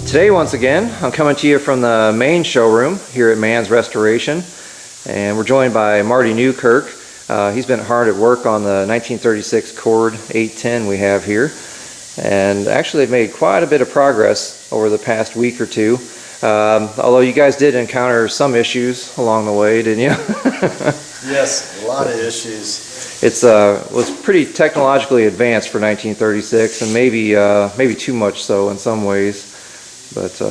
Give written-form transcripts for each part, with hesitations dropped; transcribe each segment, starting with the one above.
Today, once again, I'm coming to you from the main showroom here at Mann's Restoration, and we're joined by Marty Newkirk. He's been hard at work on the 1936 Cord 810 we have here, and actually they've made quite a bit of progress over the past week or two. Although you guys did encounter some issues along the way, didn't you? Yes, a lot of issues. It's was pretty technologically advanced for 1936, and maybe too much so in some ways. But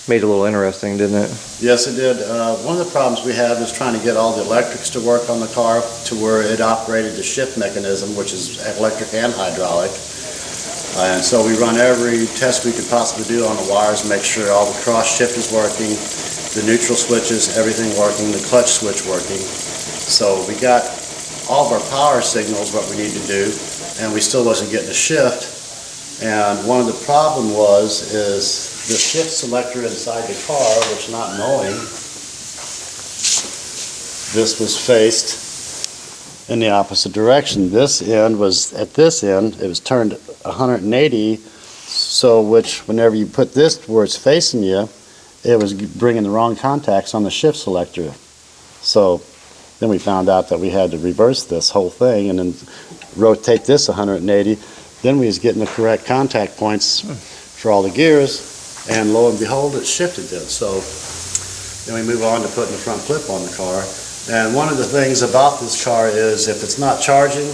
made it a little interesting, didn't it? Yes, it did. One of the problems we had was trying to get all the electrics to work on the car to where it operated the shift mechanism, which is electric and hydraulic. And so we run every test we could possibly do on the wires, make sure all the cross shift is working, the neutral switches, everything working, the clutch switch working. So we got all of our power signals, what we need to do, and we still wasn't getting a shift. And one of the problem is the shift selector inside the car, which not knowing, this was faced in the opposite direction. This end was, at this end, it was turned 180, so which whenever you put this where it's facing you, it was bringing the wrong contacts on the shift selector. So then we found out that we had to reverse this whole thing and then rotate this 180. Then we was getting the correct contact points for all the gears. And lo and behold, it shifted then. So then we move on to putting the front clip on the car. And one of the things about this car is if it's not charging,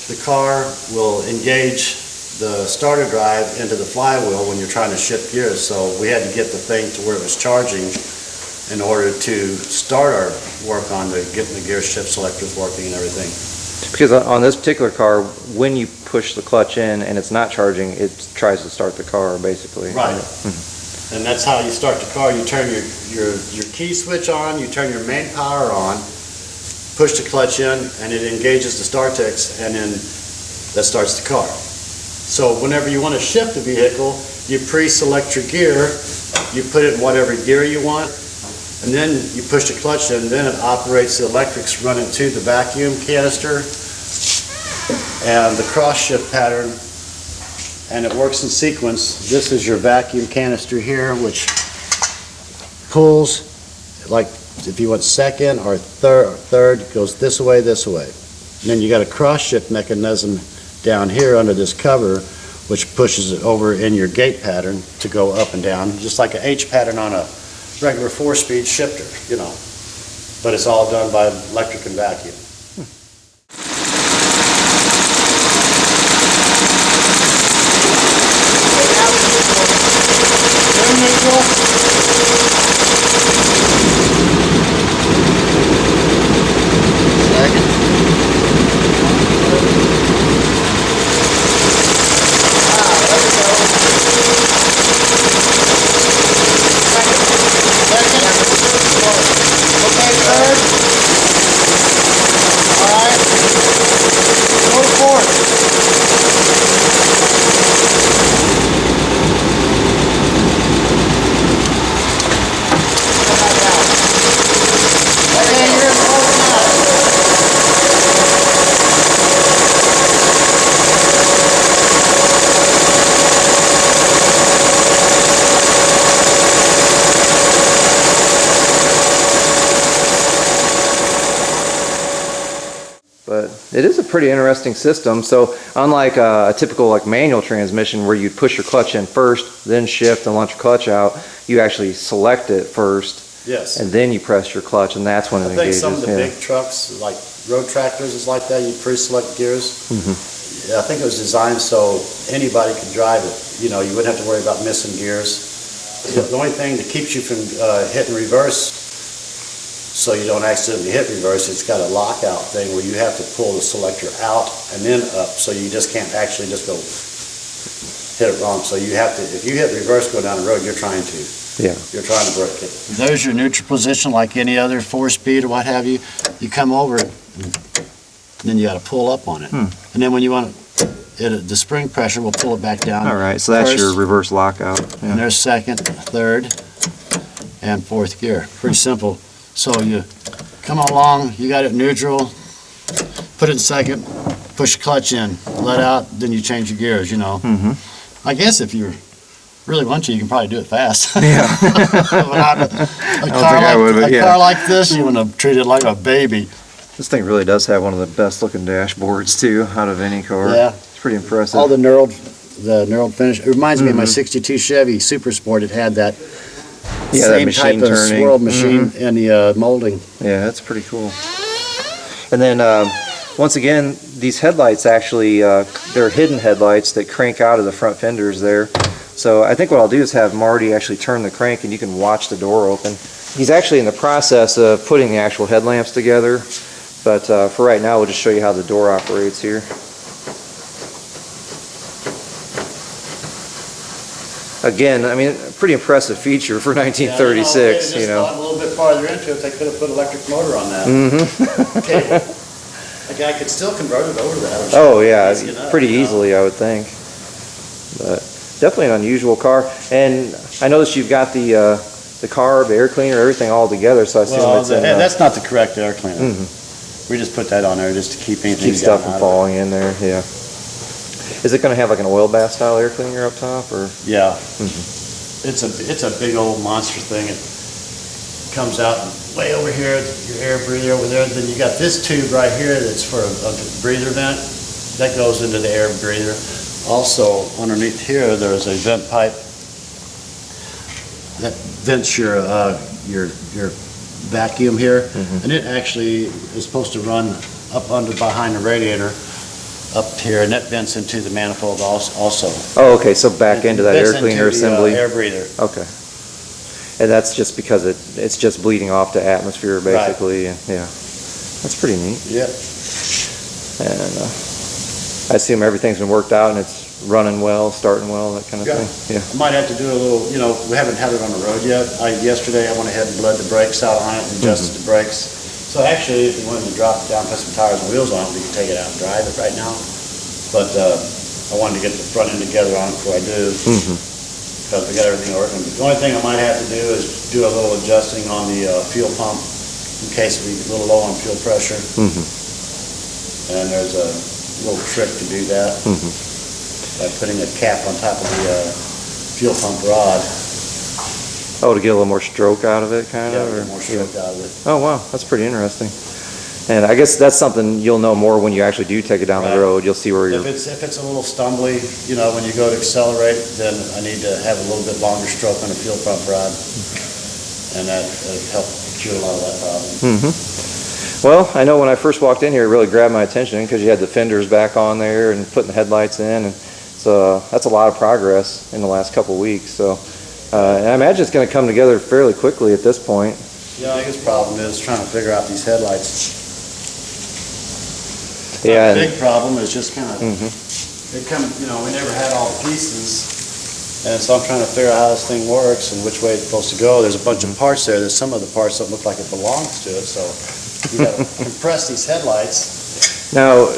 the car will engage the starter drive into the flywheel when you're trying to shift gears. So we had to get the thing to where it was charging in order to start our work on getting the gear shift selectors working and everything. Because on this particular car, when you push the clutch in and it's not charging, it tries to start the car, basically. Right. And that's how you start the car. You turn your key switch on, you turn your main power on, push the clutch in, and it engages the StarTex, and then that starts the car. So whenever you want to shift the vehicle, you pre-select your gear, you put it in whatever gear you want, and then you push the clutch in, then it operates the electrics running to the vacuum canister and the cross shift pattern, and it works in sequence. This is your vacuum canister here, which pulls, like if you want second or third, it goes this way, and then you got a cross shift mechanism down here under this cover, which pushes it over in your gate pattern to go up and down, just like an H pattern on a regular 4-speed shifter, you know, but it's all done by electric and vacuum. It is a pretty interesting system. So unlike a typical like manual transmission where you'd push your clutch in first, then shift and launch your clutch out, you actually select it first, Yes. and then you press your clutch, and that's when it I think engages. some of the big trucks, like road tractors, is like that. You pre-select gears. Yeah, I think it was designed so anybody could drive it. You know, you wouldn't have to worry about missing gears. The only thing that keeps you from hitting reverse, so you don't accidentally hit reverse, it's got a lockout thing where you have to pull the selector out and then up, so you just can't actually just go hit it wrong. So you have to, if you hit reverse go down the road, you're trying to. Yeah. You're trying to break it. There's your neutral position, like any other 4-speed or what have you. You come over it, then you got to pull up on it. And then when you want to, the spring pressure will pull it back down. All right, so that's first, your reverse lockout. Yeah. And there's second, third, and fourth gear. Pretty simple. So you come along, you got it neutral, put it in second, push the clutch in, let out, then you change your gears, you know. I guess if you really want to, you can probably do it fast. Yeah. A car like this, you want to treat it like a baby. This thing really does have one of the best looking dashboards too, out of any car. Yeah. It's pretty impressive. All the knurled finish. It reminds me of my '62 Chevy Super Sport. It had that Yeah, that same machine type of turning. swirl machine and the molding. Yeah, that's pretty cool. And then once again, these headlights actually, they're hidden headlights that crank out of the front fenders there. So I think what I'll do is have Marty actually turn the crank and you can watch the door open. He's actually in the process of putting the actual headlamps together, but for right now we'll just show you how the door operates here. Again, I mean, a pretty impressive feature for 1936, you know. A little bit farther into it, they could have put electric motor on that. Cable. A guy could still convert it over to that. Oh yeah, Easy enough, pretty you know. easily I would think. But definitely an unusual car. And I noticed you've got the carb, the air cleaner, everything all together, so I assume Well, it's in, that's not the correct air cleaner. We just put that on there just to keep anything keep stuff down from out of falling in there, yeah. Is it going to have like an oil bath style air cleaner up top, or? it. Yeah. It's a big old monster thing. It comes out way over here, your air breather over there. Then you got this tube right here that's for a breather vent. That goes into the air breather. Also, underneath here, there's a vent pipe that vents your vacuum here, and it actually is supposed to run up under behind the radiator up here, and that vents into the manifold also. Oh, okay, so back into that air Vents cleaner into the, assembly. air breather. Okay. And that's just because it's just bleeding off to atmosphere, basically. And, yeah, that's pretty neat. Yep. And I assume everything's been worked out and it's running well, starting well, that kind of thing. Yeah. I might have to do a little, we haven't had it on the road yet. Yesterday I went ahead and bled the brakes out on it and adjusted the brakes. So actually, if you wanted to drop it down, put some tires and wheels on it, we can take it out and drive it right now. But I wanted to get the front end together on it before I do, because we got everything working. The only thing I might have to do is do a little adjusting on the fuel pump in case we're a little low on fuel pressure. And there's a little trick to do that by putting a cap on top of the fuel pump rod. Oh, to get a little more stroke out of it, kind Yeah, of? get more stroke out of it. Oh, wow, that's pretty interesting. And I guess that's something you'll know more when you actually do take it down the Right. road. You'll see where you're... If it's a little stumbly, when you go to accelerate, then I need to have a little bit longer stroke on the fuel pump rod. And that helped cure a lot of that problem. Well, I know when I first walked in here, it really grabbed my attention because you had the fenders back on there and putting the headlights in. And so that's a lot of progress in the last couple of weeks. So and I imagine it's going to come together fairly quickly at this point. Yeah, I guess the problem is trying to figure out these headlights. Yeah. The big problem is just kind of, they come, we never had all the pieces. And so I'm trying to figure out how this thing works and which way it's supposed to go. There's a bunch of parts there. There's some of the parts that look like it belongs to it. So you got to compress these headlights. Now,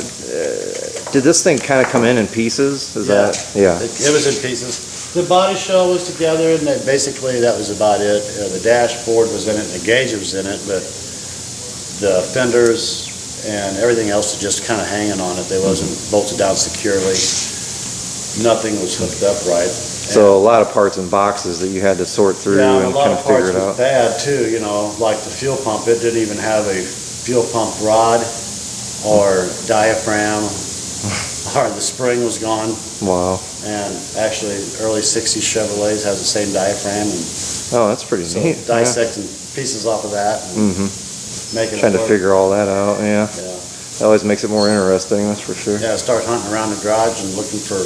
did this thing kind of come in pieces? Is that? Yeah. It was in pieces. The body shell was together, and basically that was about it. The dashboard was in it, and the gauge was in it, but the fenders and everything else was just kind of hanging on it. They wasn't bolted down securely. Nothing was hooked up right. So a lot of parts and boxes that you had to sort through and kind of figure it out. A lot of parts was bad too, like the fuel pump. It didn't even have a fuel pump rod or diaphragm, or the spring was gone. Wow. And actually, early 60s Chevrolets has the same diaphragm. And Oh, that's pretty so neat. dissecting pieces off of that and making Trying it to work. figure all that out, yeah. Yeah. That always makes it more interesting, that's for sure. Yeah, start hunting around the garage and looking for,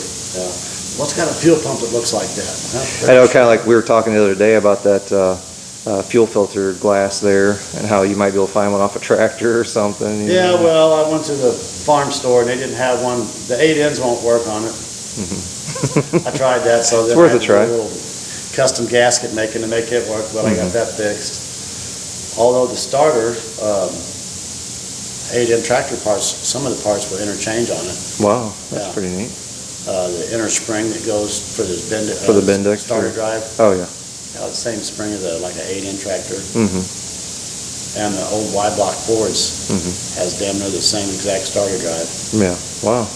what's got a fuel pump that looks like that? I know, kind of like we were talking the other day about that fuel filter glass there, and how you might be able to find one off a tractor or something. You Yeah, know. well, I went to the farm store and they didn't have one. The 8 ends won't work on it. I tried that, so then It's worth I a had to try. do a little custom gasket making to make it work, but I got that fixed. Although the starter, 8-end tractor parts, some of the parts will interchange on it. Wow, that's Yeah. pretty neat. The inner spring that goes for this For the Bendix, starter or- drive, Oh, yeah. the same spring as like an 8-end tractor. Mm-hmm. And the old Y-block Fords has damn near the same exact starter drive. Yeah, wow.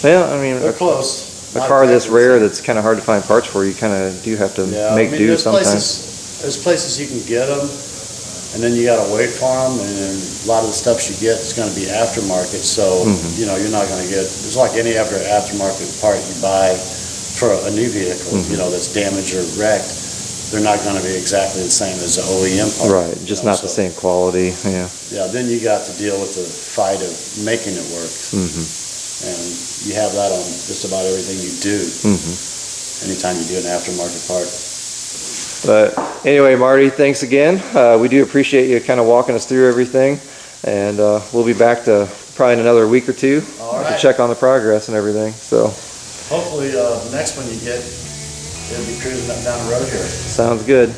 Yeah, I mean, They're close. a Not car this exactly the rare same. that's kind of hard to find parts for, you kind of do have to Yeah, make I mean, do there's sometimes. There's places you can get them, and then you gotta wait for them, and then a lot of the stuff you get is gonna be aftermarket, so, you know, you're not gonna get, it's like any aftermarket part you buy for a new vehicle, you know, that's damaged or wrecked, they're not gonna be exactly the same as the OEM part. Right, you just know, not the so- same quality, yeah. Yeah, then you got to deal with the fight of making it work, and you have that on just about everything you do, anytime you do an aftermarket part. But anyway, Marty, thanks again. We do appreciate you kind of walking us through everything, and we'll be back to probably in another week or two All to right. check on the progress and everything. So, Hopefully, the next one you get, it'll be cruising up down the road here. sounds good.